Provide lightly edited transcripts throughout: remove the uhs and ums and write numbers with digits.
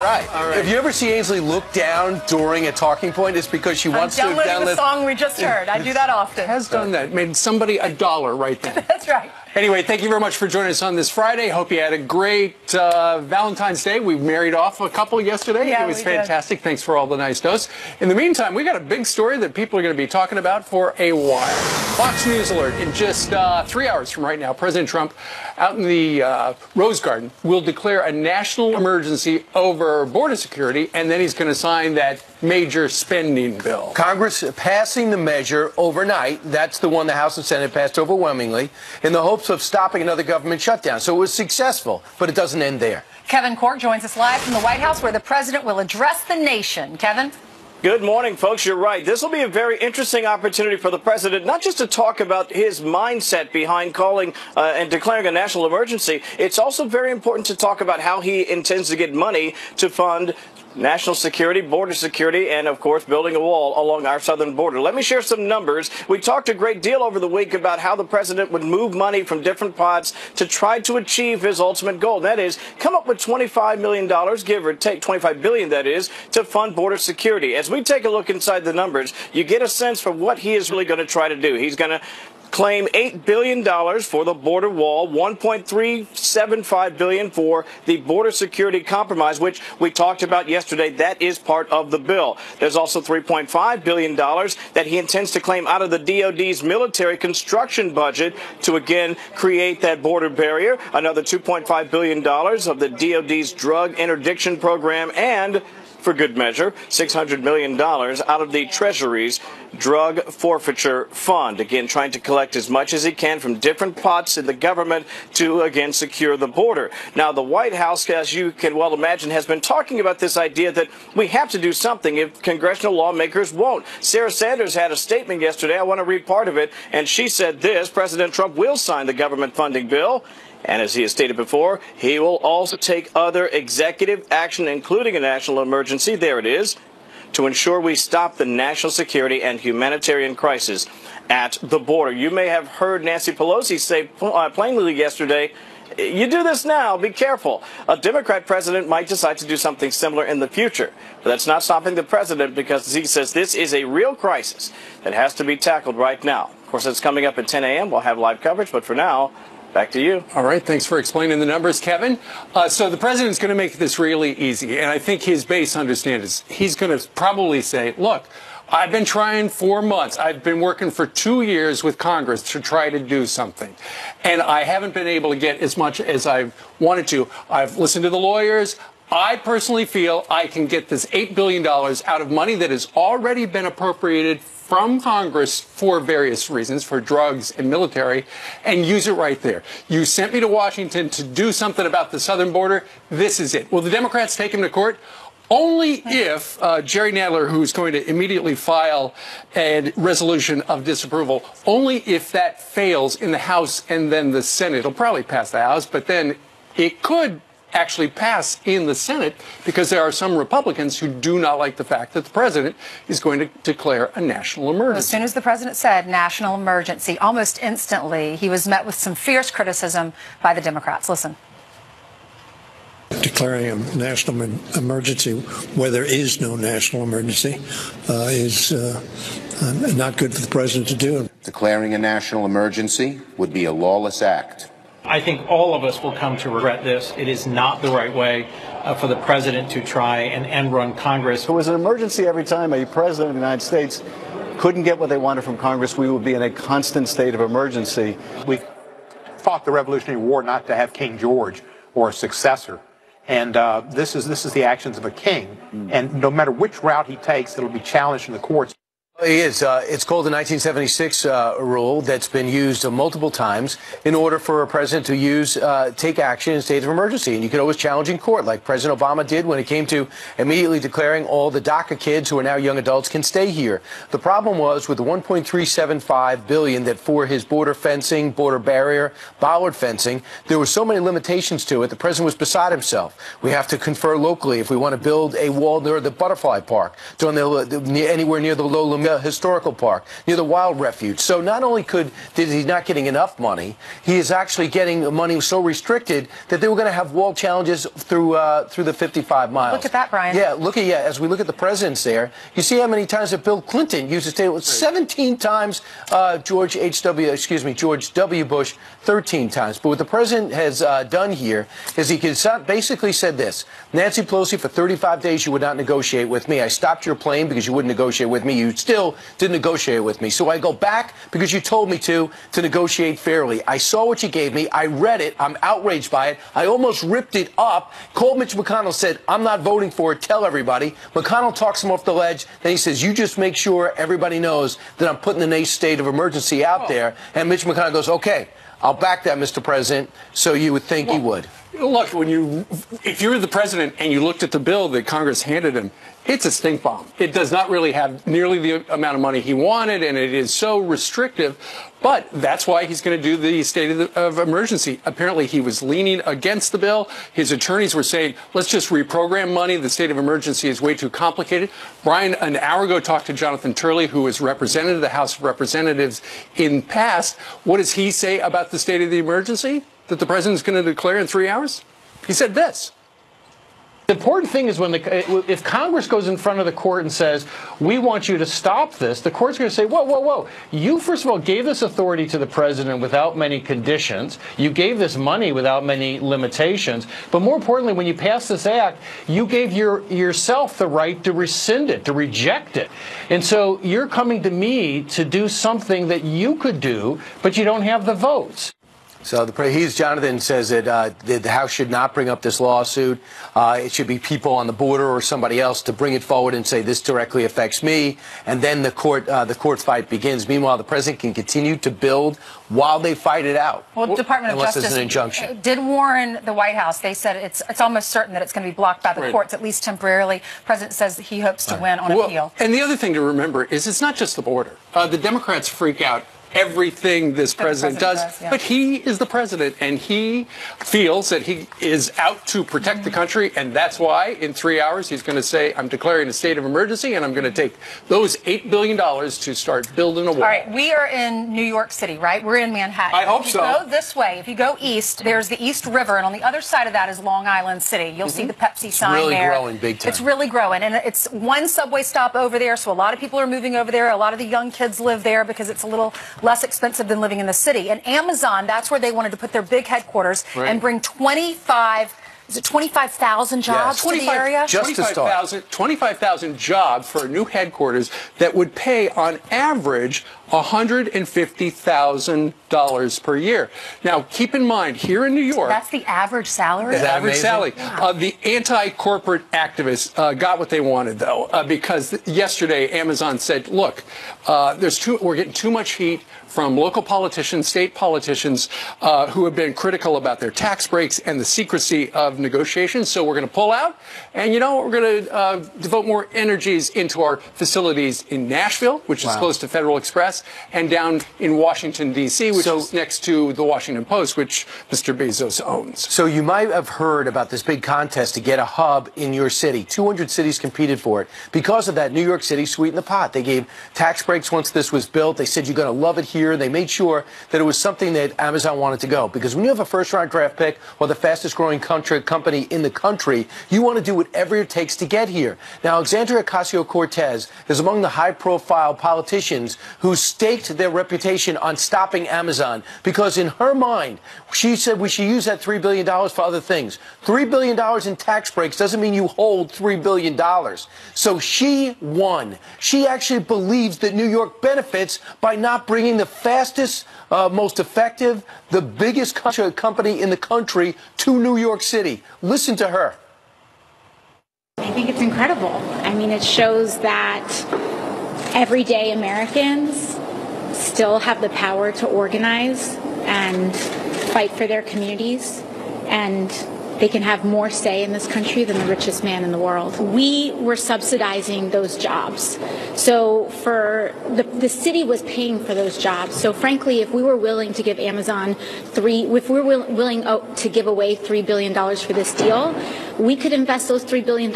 Right. If you ever see Ainsley look down during a talking point, it's because she wants to download the song we just heard. I do that often. Has done that. Made somebody $1 right then. That's right. Anyway, thank you very much for joining us on this Friday. Hope you had a great Valentine's Day. We married off a couple yesterday. Yeah, it was fantastic. Thanks for all the nice notes. In the meantime, we got a big story that people are going to be talking about for a while. Fox News alert. In just 3 hours from right now, President Trump, out in the Rose Garden, will declare a national emergency over border security, and then he's going to sign that major spending bill. Congress passing the measure overnight. That's the one the House and Senate passed overwhelmingly in the hopes of stopping another government shutdown. So it was successful, but it doesn't end there. Kevin Corke joins us live from the White House, where the president will address the nation. Kevin? Good morning, folks. You're right. This will be a very interesting opportunity for the president, not just to talk about his mindset behind calling and declaring a national emergency. It's also very important to talk about how he intends to get money to fund national security, border security, and, of course, building a wall along our southern border. Let me share some numbers. We talked a great deal over the week about how the president would move money from different pots to try to achieve his ultimate goal. That is, come up with $25 million, give or take $25 billion, that is, to fund border security. As we take a look inside the numbers, you get a sense for what he is really going to try to do. He's going to claim $8 billion for the border wall, $1.375 billion for the border security compromise, which we talked about yesterday. That is part of the bill. There's also $3.5 billion that he intends to claim out of the DOD's military construction budget to, again, create that border barrier. Another $2.5 billion of the DOD's drug interdiction program, and, for good measure, $600 million out of the Treasury's drug forfeiture fund. Again, trying to collect as much as he can from different pots in the government to, again, secure the border. Now, the White House, as you can well imagine, has been talking about this idea that we have to do something if congressional lawmakers won't. Sarah Sanders had a statement yesterday. I want to read part of it, and she said this: President Trump will sign the government funding bill, and as he has stated before, he will also take other executive action, including a national emergency, there it is, to ensure we stop the national security and humanitarian crisis at the border. You may have heard Nancy Pelosi say plainly yesterday, you do this now, be careful. A Democrat president might decide to do something similar in the future. But that's not stopping the president, because he says this is a real crisis that has to be tackled right now. Of course, it's coming up at 10 a.m. We'll have live coverage, but for now, back to you. All right. Thanks for explaining the numbers, Kevin. So the president's going to make this really easy, and I think his base understands. He's going to probably say, look, I've been trying for months. I've been working for 2 years with Congress to try to do something, and I haven't been able to get as much as I wanted to. I've listened to the lawyers. I personally feel I can get this $8 billion out of money that has already been appropriated from Congress for various reasons, for drugs and military, and use it right there. You sent me to Washington to do something about the southern border. This is it. Will the Democrats take him to court? Only if Jerry Nadler, who's going to immediately file a resolution of disapproval, only if that fails in the House and then the Senate. It'll probably pass the House, but then it could actually pass in the Senate, because there are some Republicans who do not like the fact that the president is going to declare a national emergency. As soon as the president said national emergency, almost instantly he was met with some fierce criticism by the Democrats. Listen. Declaring a national emergency where there is no national emergency is not good for the president to do. Declaring a national emergency would be a lawless act. I think all of us will come to regret this. It is not the right way for the president to try and end run Congress. If it was an emergency every time a president of the United States couldn't get what they wanted from Congress, we would be in a constant state of emergency. We fought the Revolutionary War not to have King George or a successor. And this is the actions of a king. And no matter which route he takes, it'll be challenged in the courts. He is. It's called the 1976 rule that's been used multiple times in order for a president to take action in state of emergency. And you can always challenge in court, like President Obama did when it came to immediately declaring all the DACA kids who are now young adults can stay here. The problem was with the $1.375 billion that for his border fencing, border barrier, bollard fencing, there were so many limitations to it. The president was beside himself. We have to confer locally if we want to build a wall near the Butterfly Park, anywhere near the Lola a historical park near the Wild Refuge. So not only did he not getting enough money, he is actually getting money so restricted that they were going to have wall challenges through the 55 miles. Look at that, Brian. Yeah, as we look at the presidents there, you see how many times that Bill Clinton used to stay. 17 times. George W. Bush 13 times. But what the president has done here is he basically said this: Nancy Pelosi, for 35 days you would not negotiate with me. I stopped your plane because you wouldn't negotiate with me. You still didn't negotiate with me. So I go back because you told me to negotiate fairly. I saw what you gave me. I read it. I'm outraged by it. I almost ripped it up. Called Mitch McConnell, said, I'm not voting for it. Tell everybody. McConnell talks him off the ledge. Then he says, you just make sure everybody knows that I'm putting the state of emergency out there. And Mitch McConnell goes, okay, I'll back that, Mr. President. So you would think he would. Look, if you were the president and you looked at the bill that Congress handed him, it's a stink bomb. It does not really have nearly the amount of money he wanted, and it is so restrictive. But that's why he's going to do the state of emergency. Apparently, he was leaning against the bill. His attorneys were saying, let's just reprogram money. The state of emergency is way too complicated. Brian, an hour ago, talked to Jonathan Turley, who has represented the House of Representatives in past. What does he say about the state of the emergency that the president's going to declare in 3 hours? He said this. The important thing is if Congress goes in front of the court and says, we want you to stop this, the court's going to say, whoa, whoa, whoa. You, first of all, gave this authority to the president without many conditions. You gave this money without many limitations. But more importantly, when you pass this act, you gave yourself the right to rescind it, to reject it. And so you're coming to me to do something that you could do, but you don't have the votes. So Jonathan says that the House should not bring up this lawsuit. It should be people on the border or somebody else to bring it forward and say this directly affects me, and then the court fight begins. Meanwhile, the president can continue to build while they fight it out. Well, Department of Justice there's an injunction. Did warn the White House. They said it's almost certain that it's going to be blocked by the courts, at least temporarily. The president says he hopes to win on appeal. And the other thing to remember is it's not just the border. The Democrats freak out everything this president does, but he is the president, and he feels that he is out to protect the country, and that's why in 3 hours he's going to say, I'm declaring a state of emergency, and I'm going to take those $8 billion to start building a wall. All right, we are in New York City, right? We're in Manhattan. I hope so. If you go this way, if you go east, there's the East River, and on the other side of that is Long Island City. You'll see the Pepsi sign there. It's really growing big time. It's really growing, and it's one subway stop over there, so a lot of people are moving over there. A lot of the young kids live there because it's a little less expensive than living in the city. And Amazon, that's where they wanted to put their big headquarters and bring 25,000 jobs to the area? Just to start. 25,000 jobs for a new headquarters that would pay on average $150,000 per year. Now, keep in mind, here in New York, that's the average salary? The average salary. Wow. The anti-corporate activists got what they wanted, though, because yesterday Amazon said, look, we're getting too much heat from local politicians, state politicians, who have been critical about their tax breaks and the secrecy of negotiations. So we're going to pull out. And, you know, we're going to devote more energies into our facilities in Nashville, which is close to Federal Express, and down in Washington, D.C., which is next to the Washington Post, which Mr. Bezos owns. So you might have heard about this big contest to get a hub in your city. 200 cities competed for it. Because of that, New York City sweetened the pot. They gave tax breaks once this was built. They said you're going to love it here. They made sure that it was something that Amazon wanted to go. Because when you have a first-round draft pick or the fastest-growing company in the country, you want to do whatever it takes to get here. Now, Alexandria Ocasio-Cortez is among the high-profile politicians who staked their reputation on stopping Amazon because in her mind, she said we should use that $3 billion for other things. $3 billion in tax breaks doesn't mean you hold $3 billion. So she won. She actually believes that New York benefits by not bringing the fastest, most effective, the biggest company in the country to New York City. Listen to her. I think it's incredible. I mean, it shows that everyday Americans still have the power to organize and fight for their communities and they can have more say in this country than the richest man in the world. We were subsidizing those jobs. So for the city was paying for those jobs. So frankly, if we were willing to give Amazon if we were willing to give away $3 billion for this deal, we could invest those $3 billion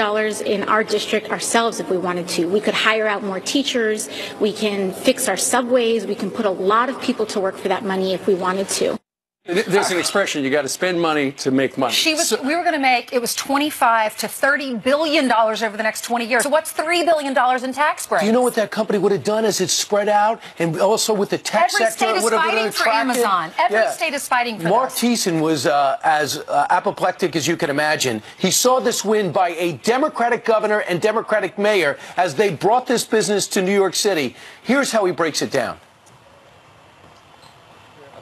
in our district ourselves if we wanted to. We could hire out more teachers. We can fix our subways. We can put a lot of people to work for that money if we wanted to. There's an expression, you got to spend money to make money. We were going to make, it was $25 to $30 billion over the next 20 years. So what's $3 billion in tax breaks? Do you know what that company would have done as it spread out? And also with the tech sector, it would have been attractive. Every state is fighting for Amazon. Every state is fighting for Mark this. Thiessen was as apoplectic as you can imagine. He saw this win by a Democratic governor and Democratic mayor as they brought this business to New York City. Here's how he breaks it down.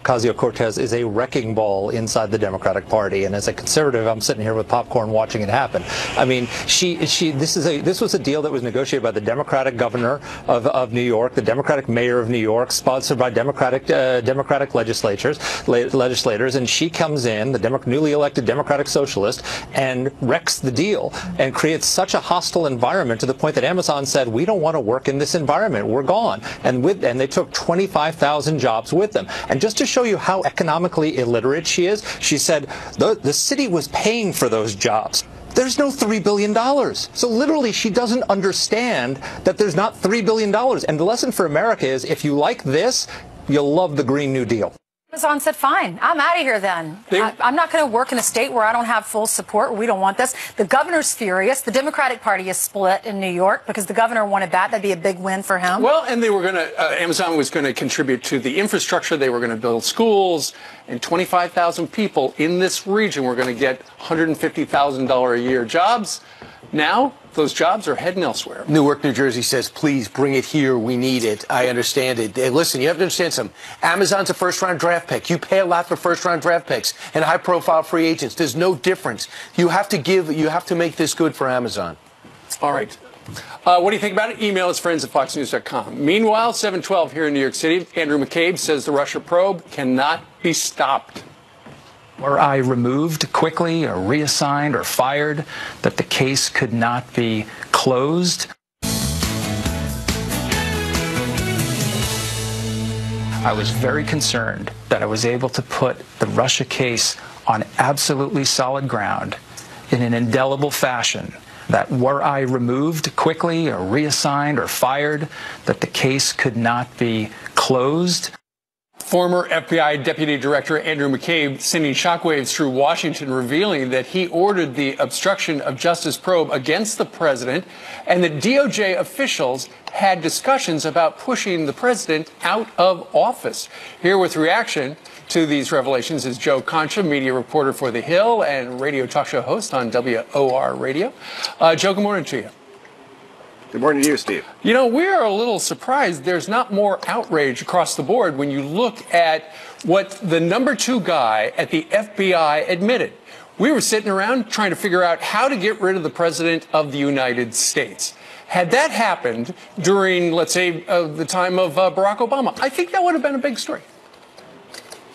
Ocasio-Cortez is a wrecking ball inside the Democratic Party, and as a conservative, I'm sitting here with popcorn watching it happen. I mean, this was a deal that was negotiated by the Democratic governor of New York, the Democratic mayor of New York, sponsored by Democratic legislators, and she comes in, the newly elected Democratic socialist, and wrecks the deal and creates such a hostile environment to the point that Amazon said, we don't want to work in this environment, we're gone, and they took 25,000 jobs with them. And just to show you how economically illiterate she is, she said the city was paying for those jobs. There's no $3 billion. So literally, she doesn't understand that there's not $3 billion. And the lesson for America is, if you like this, you'll love the Green New Deal. Amazon said, fine, I'm out of here then. I'm not going to work in a state where I don't have full support. We don't want this. The governor's furious. The Democratic Party is split in New York because the governor wanted that. That'd be a big win for him. Well, and they were going to, Amazon was going to contribute to the infrastructure. They were going to build schools, and 25,000 people in this region were going to get $150,000 a year jobs. Now, those jobs are heading elsewhere. Newark, New Jersey says, please bring it here. We need it. I understand it. Hey, listen, you have to understand something. Amazon's a first-round draft pick. You pay a lot for first-round draft picks and high-profile free agents. There's no difference. You have to make this good for Amazon. All right. What do you think about it? Email us, friends@foxnews.com. Meanwhile, 7:12 here in New York City, Andrew McCabe says the Russia probe cannot be stopped. Were I removed quickly or reassigned or fired, that the case could not be closed. I was very concerned that I was able to put the Russia case on absolutely solid ground in an indelible fashion, that were I removed quickly or reassigned or fired, that the case could not be closed. Former FBI Deputy Director Andrew McCabe sending shockwaves through Washington, revealing that he ordered the obstruction of justice probe against the president, and that DOJ officials had discussions about pushing the president out of office. Here with reaction to these revelations is Joe Concha, media reporter for The Hill and radio talk show host on WOR Radio. Joe, good morning to you. Good morning to you, Steve. You know, we're a little surprised there's not more outrage across the board when you look at what the #2 guy at the FBI admitted. We were sitting around trying to figure out how to get rid of the president of the United States. Had that happened during, let's say, the time of Barack Obama, I think that would have been a big story.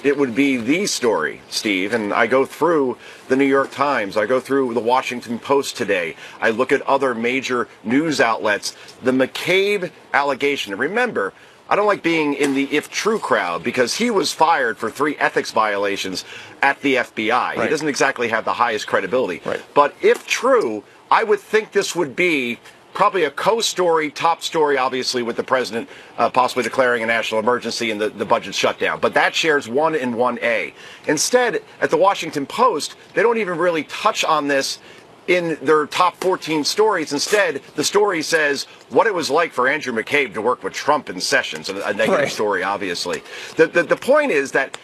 It would be the story, Steve, and I go through the New York Times, I go through the Washington Post today, I look at other major news outlets. The McCabe allegation, and remember, I don't like being in the if true crowd because he was fired for 3 ethics violations at the FBI. Right. He doesn't exactly have the highest credibility. Right. But if true, I would think this would be probably a co-story, top story, obviously, with the president possibly declaring a national emergency and the budget shutdown. But that shares 1 and 1A. Instead, at the Washington Post, they don't even really touch on this in their top 14 stories. Instead, the story says what it was like for Andrew McCabe to work with Trump and Sessions, a negative story, obviously. The point is that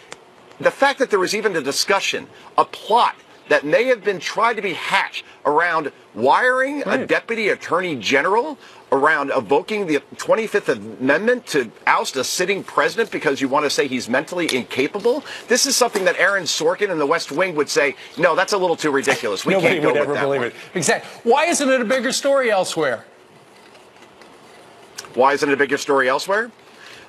the fact that there was even a discussion, a plot that may have been tried to be hatched around wiring a deputy attorney general, around evoking the 25th Amendment to oust a sitting president because you want to say he's mentally incapable. This is something that Aaron Sorkin and the West Wing would say, no, that's a little too ridiculous. We Nobody can't go would ever with that believe one. it. Exactly. Why isn't it a bigger story elsewhere? Why isn't it a bigger story elsewhere?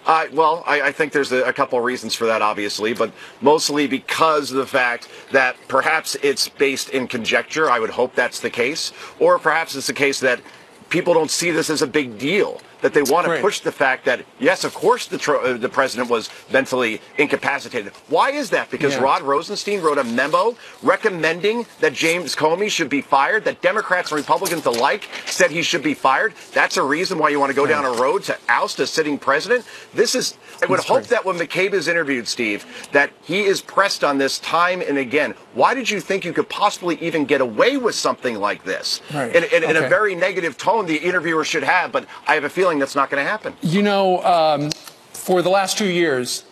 Well, I think there's a couple of reasons for that, obviously, but mostly because of the fact that perhaps it's based in conjecture. I would hope that's the case. Or perhaps it's the case that people don't see this as a big deal, that they want to push the fact that, yes, of course the president was mentally incapacitated. Why is that? Because Rod Rosenstein wrote a memo recommending that James Comey should be fired, that Democrats and Republicans alike said he should be fired. That's a reason why you want to go down a road to oust a sitting president. I would hope that when McCabe is interviewed, Steve, that he is pressed on this time and again. Why did you think you could possibly even get away with something like this? In a very negative tone the interviewer should have, but I have a feeling that's not going to happen. You know, for the last 2 years,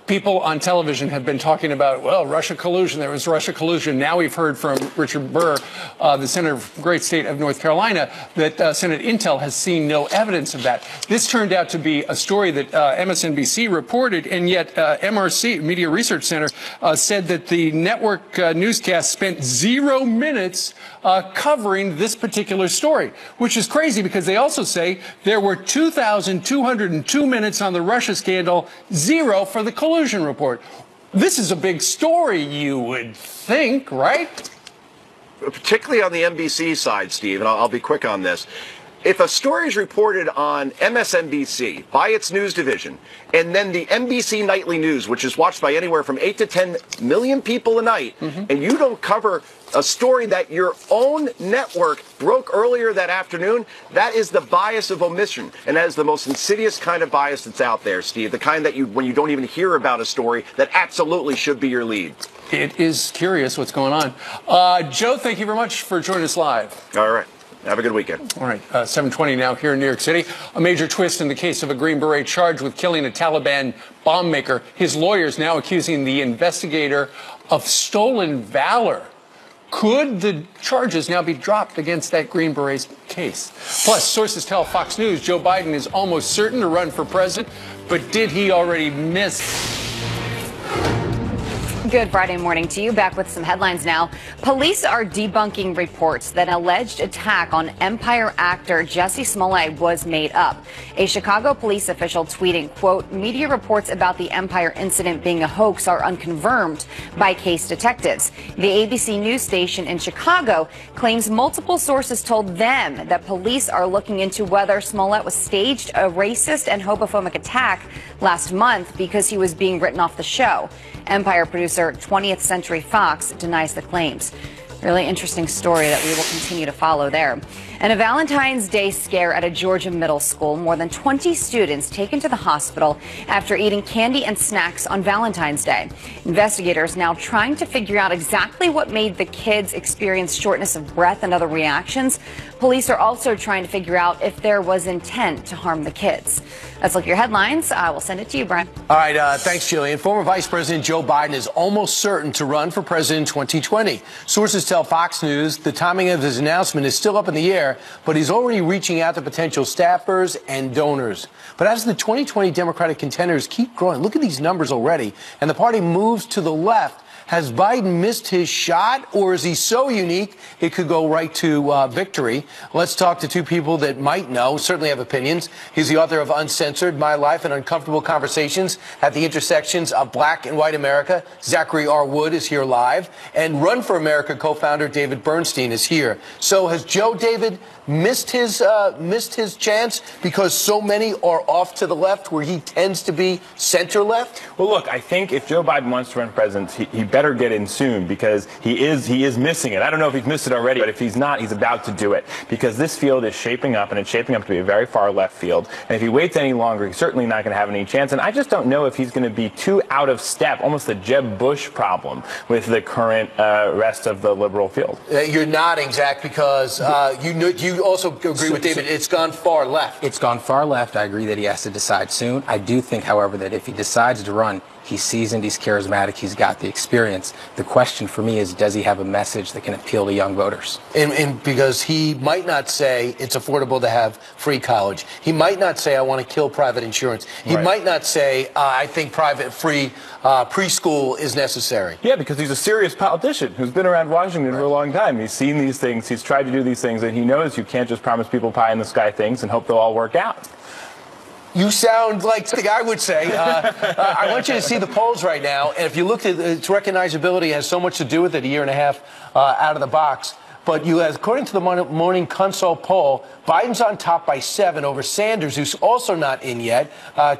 people on television have been talking about, well, Russia collusion. There was Russia collusion. Now we've heard from Richard Burr, the senator of the great state of North Carolina, that Senate Intel has seen no evidence of that. This turned out to be a story that MSNBC reported, and yet MRC, Media Research Center, said that the network newscast spent 0 minutes covering this particular story, which is crazy because they also say there were 2,202 minutes on the Russia scandal, 0 for the collusion report. This is a big story, you would think, right? Particularly on the NBC side, Steve, and I'll be quick on this. If a story is reported on MSNBC by its news division, and then the NBC Nightly News, which is watched by anywhere from 8 to 10 million people a night, and you don't cover a story that your own network broke earlier that afternoon, that is the bias of omission. And that is the most insidious kind of bias that's out there, Steve. The kind that when you don't even hear about a story that absolutely should be your lead. It is curious what's going on. Joe, thank you very much for joining us live. All right. Have a good weekend. All right, 7:20 now here in New York City. A major twist in the case of a Green Beret charged with killing a Taliban bomb maker. His lawyers now accusing the investigator of stolen valor. Could the charges now be dropped against that Green Berets case? Plus, sources tell Fox News Joe Biden is almost certain to run for president, but did he already miss? Good Friday morning to you. Back with some headlines now. Police are debunking reports that an alleged attack on Empire actor Jussie Smollett was made up. A Chicago police official tweeting, quote, media reports about the Empire incident being a hoax are unconfirmed by case detectives. The ABC news station in Chicago claims multiple sources told them that police are looking into whether Smollett was staged a racist and homophobic attack last month because he was being written off the show. Empire producer 20th Century Fox denies the claims. Really interesting story that we will continue to follow there. And a Valentine's Day scare at a Georgia middle school. More than 20 students taken to the hospital after eating candy and snacks on Valentine's Day. Investigators now trying to figure out exactly what made the kids experience shortness of breath and other reactions. Police are also trying to figure out if there was intent to harm the kids. Let's look at your headlines. I will send it to you, Brian. All right, thanks, Jillian. Former Vice President Joe Biden is almost certain to run for president in 2020. Sources tell Fox News the timing of his announcement is still up in the air, but he's already reaching out to potential staffers and donors. But as the 2020 Democratic contenders keep growing, look at these numbers already, and the party moves to the left. Has Biden missed his shot, or is he so unique it could go right to victory? Let's talk to two people that might know, certainly have opinions. He's the author of Uncensored, My Life and Uncomfortable Conversations at the Intersections of Black and White America. Zachary R. Wood is here live. And Run for America co-founder David Bernstein is here. So has Joe David missed his chance because so many are off to the left where he tends to be center left? Well, look, I think if Joe Biden wants to run for president, he better get in soon because he is missing it. I don't know if he's missed it already, but if he's not, he's about to do it because this field is shaping up, and it's shaping up to be a very far left field. And if he waits any longer, he's certainly not going to have any chance. And I just don't know if he's going to be too out of step, almost the Jeb Bush problem with the current rest of the liberal field. You're nodding, Zach, because you also agree with David. It's gone far left. It's gone far left. I agree that he has to decide soon. I do think, however, that if he decides to run, he's seasoned, he's charismatic, he's got the experience. The question for me is, does he have a message that can appeal to young voters? And because he might not say it's affordable to have free college. He might not say I want to kill private insurance. He might not say I think free preschool is necessary. Yeah, because he's a serious politician who's been around Washington for a long time. He's seen these things, he's tried to do these things, and he knows you can't just promise people pie in the sky things and hope they'll all work out. You sound like something I would say. I want you to see the polls right now, and if you looked at its recognizability, it has so much to do with it a year and a half out of the box. But you have, according to the Morning Consult poll, Biden's on top by 7 over Sanders, who's also not in yet.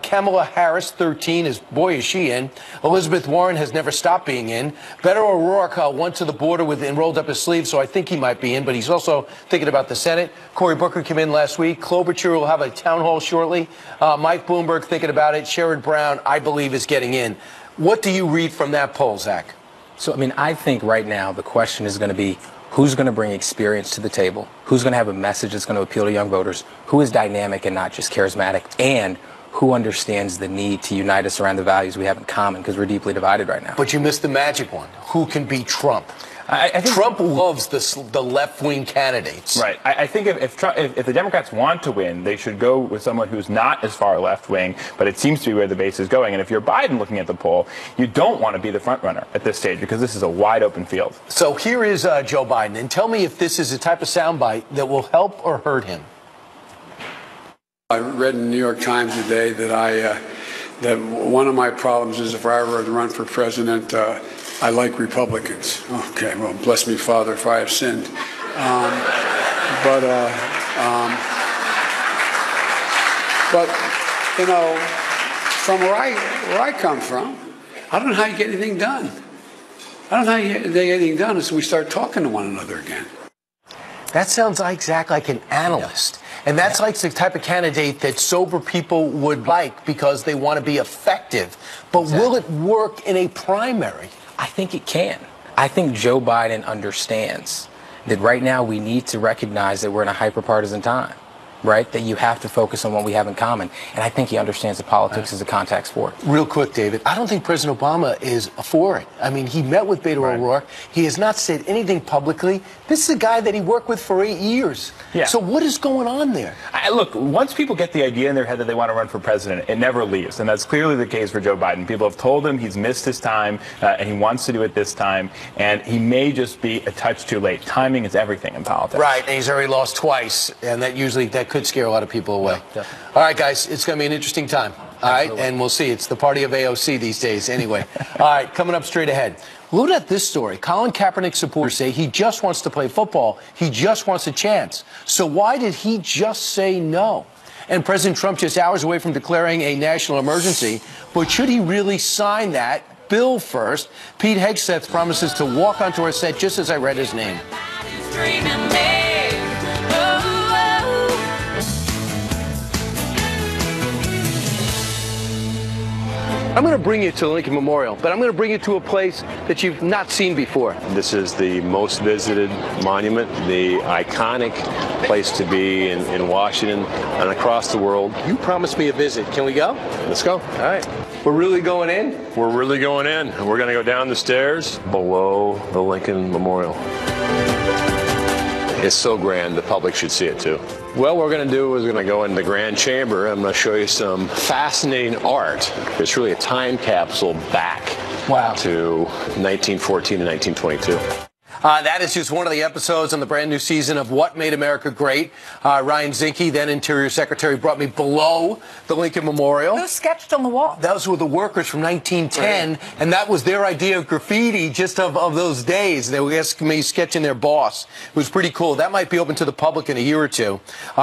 Kamala Harris, 13, is she in. Elizabeth Warren has never stopped being in. Beto O'Rourke went to the border and rolled up his sleeve, so I think he might be in, but he's also thinking about the Senate. Cory Booker came in last week. Klobuchar will have a town hall shortly. Mike Bloomberg thinking about it. Sherrod Brown, I believe, is getting in. What do you read from that poll, Zach? So, I mean, I think right now the question is going to be, who's going to bring experience to the table? Who's going to have a message that's going to appeal to young voters? Who is dynamic and not just charismatic? And who understands the need to unite us around the values we have in common, because we're deeply divided right now. But you missed the magic one. Who can beat Trump? I think Trump loves the left-wing candidates. Right. I think if the Democrats want to win, they should go with someone who's not as far left-wing, but it seems to be where the base is going. And if you're Biden looking at the poll, you don't want to be the front runner at this stage, because this is a wide-open field. So here is Joe Biden, and tell me if this is a type of soundbite that will help or hurt him. I read in the New York Times today that that one of my problems is if I ever run for president, I like Republicans. Okay, well, bless me, Father, if I have sinned. But you know, from where I come from, I don't know how you get anything done. I don't know how you get anything done until we start talking to one another again. That sounds exactly like an analyst. And that's like the type of candidate that sober people would like because they want to be effective. But will it work in a primary? I think it can. I think Joe Biden understands that right now we need to recognize that we're in a hyper-partisan time, right? That you have to focus on what we have in common. And I think he understands that politics is a contact sport. Real quick, David, I don't think President Obama is for it. I mean, he met with Beto O'Rourke. He has not said anything publicly. This is a guy that he worked with for 8 years. Yeah. So what is going on there? Look, once people get the idea in their head that they want to run for president, it never leaves. And that's clearly the case for Joe Biden. People have told him he's missed his time, and he wants to do it this time. And he may just be a touch too late. Timing is everything in politics. Right, and he's already lost twice. And that could scare a lot of people away. Yeah, all right, guys, it's going to be an interesting time. All right, and we'll see. It's the party of AOC these days anyway. All right, coming up straight ahead. Look at this story. Colin Kaepernick supporters say he just wants to play football. He just wants a chance. So why did he just say no? And President Trump just hours away from declaring a national emergency. But should he really sign that bill first? Pete Hegseth promises to walk onto our set just as I read his name. I'm going to bring you to Lincoln Memorial, but I'm going to bring you to a place that you've not seen before. This is the most visited monument, the iconic place to be in Washington and across the world. You promised me a visit. Can we go? Let's go. All right. We're really going in? We're really going in. We're going to go down the stairs below the Lincoln Memorial. It's so grand, the public should see it too. Well, what we're going to do is we're going to go in the Grand Chamber. I'm going to show you some fascinating art. It's really a time capsule back to 1914 and 1922. That is just one of the episodes on the brand new season of What Made America Great. Ryan Zinke, then Interior Secretary, brought me below the Lincoln Memorial. Who sketched on the wall? Those were the workers from 1910, and that was their idea of graffiti just of those days. They were me sketching their boss. It was pretty cool. That might be open to the public in a year or two.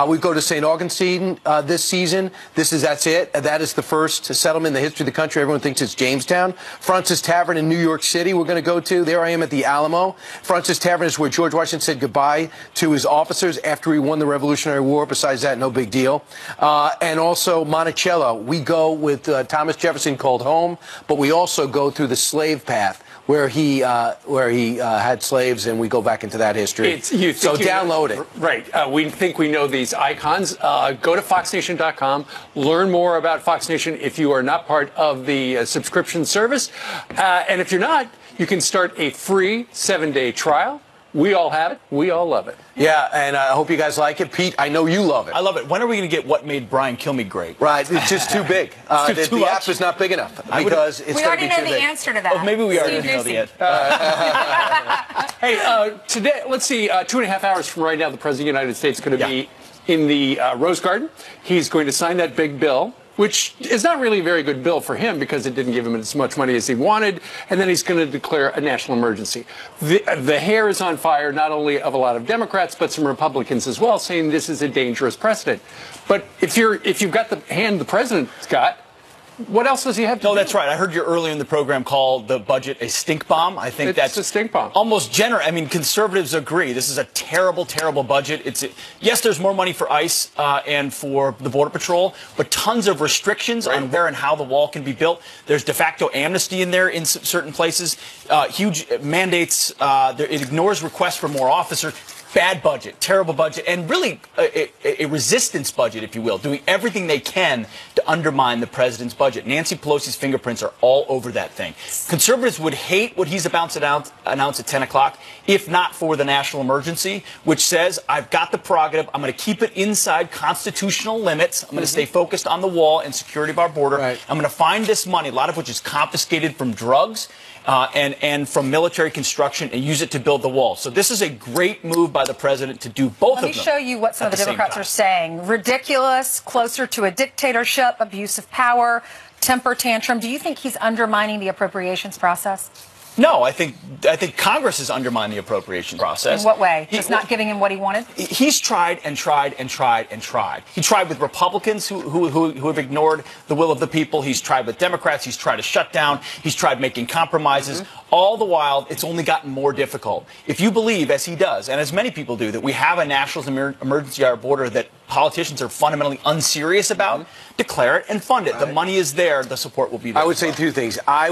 We go to St. Augustine this season. That's it. That is the first settlement in the history of the country. Everyone thinks it's Jamestown. Fraunces Tavern in New York City we're going to go to. There I am at the Alamo. Fraunces Tavern is where George Washington said goodbye to his officers after he won the Revolutionary War. Besides that, no big deal. And also Monticello. We go with Thomas Jefferson called home, but we also go through the slave path where he had slaves, and we go back into that history. So download it. Right. We think we know these icons. Go to foxnation.com. Learn more about Fox Nation if you are not part of the subscription service. And if you're not, you can start a free 7-day trial. We all have it. We all love it. Yeah, and I hope you guys like it. Pete, I know you love it. I love it. When are we going to get What Made Brian Kilmeade Great? Right, it's just too big. The app is not big enough because it's going to be too big. We already know the answer to that. Oh, maybe we already know the answer. Hey, today, let's see, 2.5 hours from right now, the President of the United States is going to be in the Rose Garden. He's going to sign that big bill which is not really a very good bill for him because it didn't give him as much money as he wanted, and then he's going to declare a national emergency. The hair is on fire, not only of a lot of Democrats, but some Republicans as well, saying this is a dangerous precedent. But if you've got the hand the president's got, what else does he have to do? No, that's right. I heard you earlier in the program call the budget a stink bomb. I think that's a stink bomb. Almost generous. I mean, conservatives agree. This is a terrible, terrible budget. Yes, there's more money for ICE and for the Border Patrol, but tons of restrictions on where and how the wall can be built. There's de facto amnesty in there in certain places. Huge mandates. It ignores requests for more officers. Bad budget, terrible budget, and really a resistance budget, if you will, doing everything they can to undermine the president's budget. Nancy Pelosi's fingerprints are all over that thing. Conservatives would hate what he's about to announce at 10 o'clock, if not for the national emergency, which says, I've got the prerogative, I'm going to keep it inside constitutional limits, I'm going to stay focused on the wall and security of our border, I'm going to find this money, a lot of which is confiscated from drugs, and from military construction, and use it to build the wall. So this is a great move by the president to do both of them. Let me show you what some of the Democrats are saying. Ridiculous, closer to a dictatorship, abuse of power, temper tantrum. Do you think he's undermining the appropriations process? No, I think Congress has undermined the appropriation process. In what way? Just not giving him what he wanted? He's tried and tried and tried and tried. He tried with Republicans who have ignored the will of the people. He's tried with Democrats. He's tried to shut down. He's tried making compromises. All the while, it's only gotten more difficult. If you believe, as he does, and as many people do, that we have a national emergency at our border that politicians are fundamentally unserious about, declare it and fund it. The money is there. The support will be there. I would say two things. I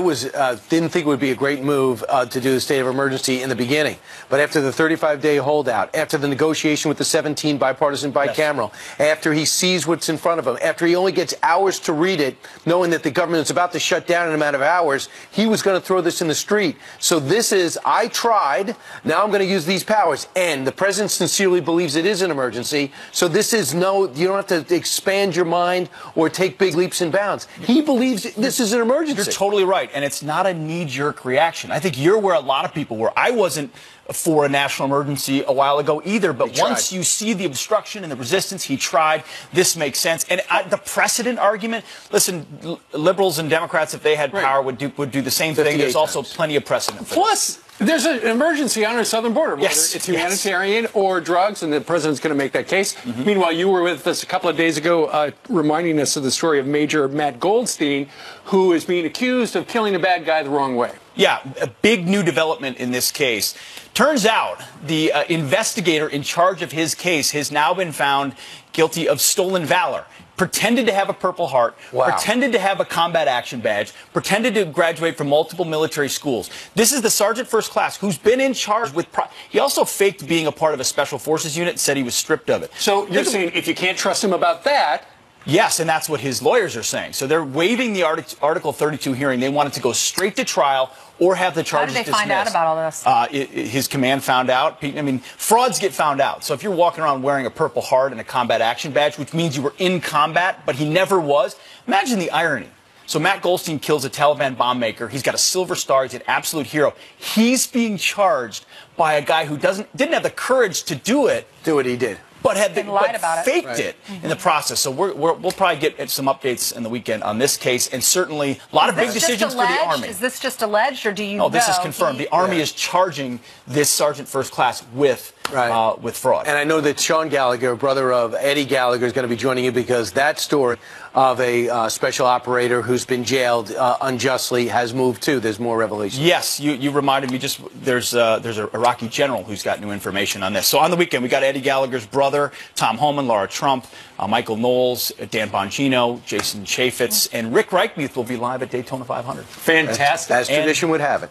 didn't think it would be a great move to do the state of emergency in the beginning. But after the 35-day holdout, after the negotiation with the 17 bipartisan bicameral, after he sees what's in front of him, after he only gets hours to read it, knowing that the government is about to shut down in a matter of hours, he was going to throw this in the street. So this is, I tried, now I'm going to use these powers. And the president sincerely believes it is an emergency. So this is you don't have to expand your mind or take big leaps and bounds. He believes this is an emergency. You're totally right. And it's not a knee-jerk reaction. I think you're where a lot of people were. I wasn't for a national emergency a while ago either, but once you see the obstruction and the resistance, he tried. This makes sense. And the precedent argument, listen, liberals and Democrats, if they had power, would do the same thing. There's also plenty of precedent for Plus, there's an emergency on our southern border, whether it's humanitarian or drugs, and the president's going to make that case. Meanwhile, you were with us a couple of days ago reminding us of the story of Major Matt Goldstein, who is being accused of killing a bad guy the wrong way. Yeah, a big new development in this case. Turns out the investigator in charge of his case has now been found guilty of stolen valor. Pretended to have a Purple Heart, pretended to have a combat action badge, pretended to graduate from multiple military schools. This is the Sergeant First Class who's been in charge with... He also faked being a part of a Special Forces unit and said he was stripped of it. So you're saying if you can't trust him about that... Yes, and that's what his lawyers are saying. So they're waiving the Article 32 hearing. They wanted to go straight to trial or have the charges dismissed. How did they find out about all this? His command found out. I mean, frauds get found out. So if you're walking around wearing a Purple Heart and a combat action badge, which means you were in combat, but he never was, imagine the irony. So Matt Goldstein kills a Taliban bomb maker. He's got a Silver Star. He's an absolute hero. He's being charged by a guy who didn't have the courage to do it. Do what he did. But faked it in the process. So we'll probably get some updates in the weekend on this case, and certainly a lot of big decisions for the Army. Is this just alleged, or do you know? No, this is confirmed. The Army is charging this Sergeant First Class with fraud. And I know that Sean Gallagher, brother of Eddie Gallagher, is going to be joining you because that story of a special operator who's been jailed unjustly has moved too. There's more revelation. Yes, you reminded me. There's a Iraqi general who's got new information on this. So on the weekend we got Eddie Gallagher's brother, Tom Homan, Laura Trump, Michael Knowles, Dan Bongino, Jason Chaffetz, and Rick Reichmuth will be live at Daytona 500. Fantastic. As tradition would have it.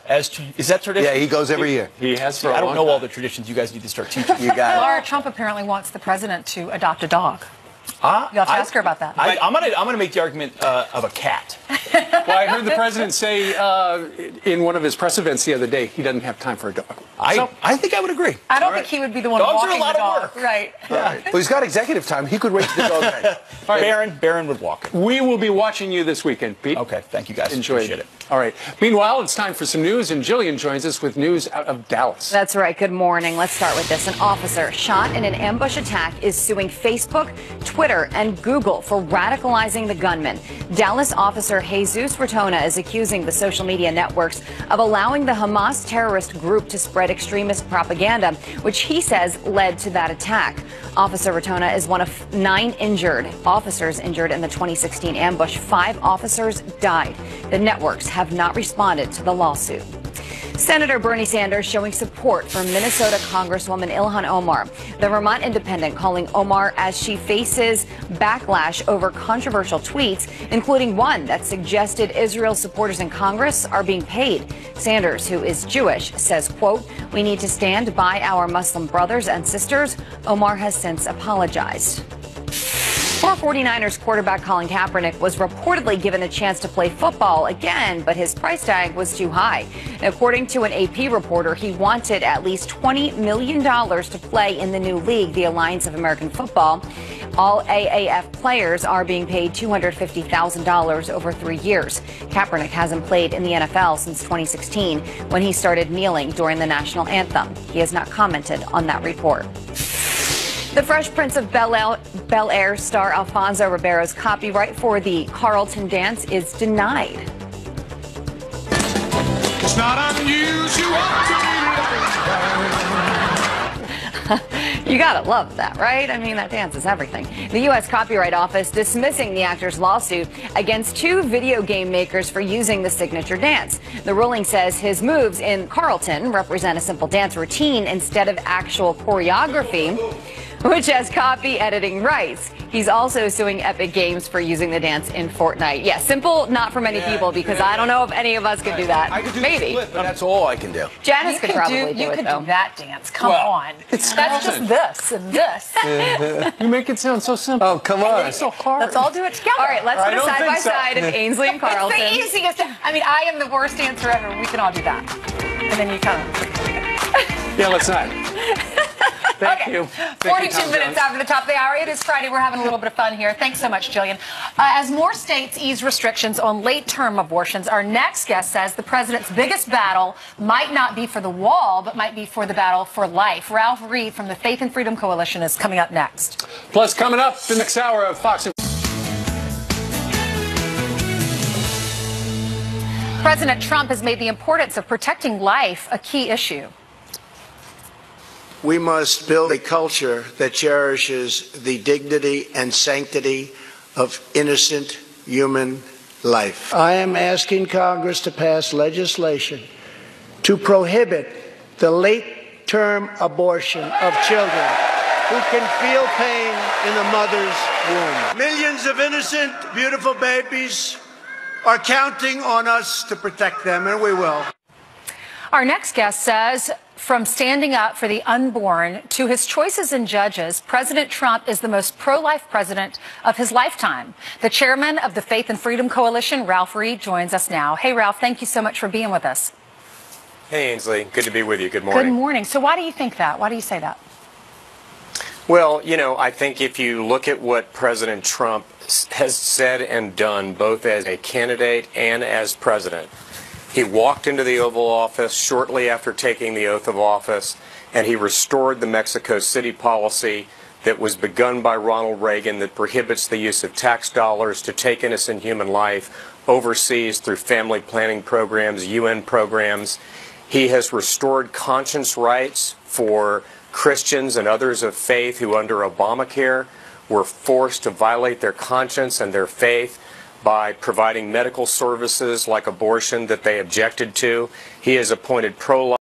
Is that tradition? Yeah, he goes every year. He has for a I don't long know time. all the traditions. You guys need to start teaching. You got it. Laura Trump apparently wants the president to adopt a dog. You'll have to ask her about that. I'm gonna make the argument of a cat. Well, I heard the president say in one of his press events the other day he doesn't have time for a dog. I think I would agree. I don't think he would be the one Dogs walking are a lot the of dog. work. Right. Well, he's got executive time. He could race the dog night. Barron would walk it. We will be watching you this weekend, Pete. Okay, thank you guys. Enjoy Appreciate it. All right. Meanwhile, it's time for some news, and Jillian joins us with news out of Dallas. That's right. Good morning. Let's start with this. An officer shot in an ambush attack is suing Facebook, Twitter, and Google for radicalizing the gunman. Dallas officer Jesus Rotona is accusing the social media networks of allowing the Hamas terrorist group to spread extremist propaganda, which he says led to that attack. Officer Rotona is one of 9 officers injured in the 2016 ambush. 5 officers died. The networks have not responded to the lawsuit. Senator Bernie Sanders showing support for Minnesota Congresswoman Ilhan Omar. The Vermont Independent calling Omar as she faces backlash over controversial tweets, including one that suggested Israel supporters in Congress are being paid. Sanders, who is Jewish, says, quote, "We need to stand by our Muslim brothers and sisters." Omar has since apologized. Former 49ers quarterback Colin Kaepernick was reportedly given a chance to play football again, but his price tag was too high. According to an AP reporter, he wanted at least $20 million to play in the new league, the Alliance of American Football. All AAF players are being paid $250,000 over 3 years. Kaepernick hasn't played in the NFL since 2016, when he started kneeling during the national anthem. He has not commented on that report. The Fresh Prince of Bel-Air star Alfonso Ribeiro's copyright for the Carlton dance is denied. It's not unusual You gotta love that, right? I mean, that dance is everything. The U.S. Copyright Office dismissing the actor's lawsuit against 2 video game makers for using the signature dance. The ruling says his moves in Carlton represent a simple dance routine instead of actual choreography, which has copy editing rights. He's also suing Epic Games for using the dance in Fortnite. Yeah, simple, not for many people, because I don't know if any of us could do that. I could do Maybe. the split, but that's all I can do. Janice could probably do it, You could though. do that dance. Come Well, on. it's That's just this and this. You make it sound so simple. Oh, come on. It's so hard. Let's all do it together. All right, let's I put a don't side by think so. side of Ainsley and Carlton. It's the easiest. I mean, I am the worst dancer ever. We can all do that. And then you kind of. Yeah, let's not. Thank you. 42 minutes after the top of the hour. It is Friday. We're having a little bit of fun here. Thanks so much, Jillian. As more states ease restrictions on late-term abortions, our next guest says the president's biggest battle might not be for the wall, but might be for the battle for life. Ralph Reed from the Faith and Freedom Coalition is coming up next. Plus, coming up the next hour of Fox. President Trump has made the importance of protecting life a key issue. We must build a culture that cherishes the dignity and sanctity of innocent human life. I am asking Congress to pass legislation to prohibit the late-term abortion of children who can feel pain in the mother's womb. Millions of innocent, beautiful babies are counting on us to protect them, and we will. Our next guest says, from standing up for the unborn to his choices in judges, President Trump is the most pro-life president of his lifetime. The chairman of the Faith and Freedom Coalition, Ralph Reed, joins us now. Hey, Ralph, thank you so much for being with us. Hey, Ainsley. Good to be with you. Good morning. Good morning. So why do you think that? Why do you say that? Well, you know, I think if you look at what President Trump has said and done, both as a candidate and as president, he walked into the Oval Office shortly after taking the oath of office, and he restored the Mexico City policy that was begun by Ronald Reagan that prohibits the use of tax dollars to take innocent human life overseas through family planning programs, UN programs. He has restored conscience rights for Christians and others of faith who under Obamacare were forced to violate their conscience and their faith by providing medical services like abortion that they objected to. He has appointed pro-life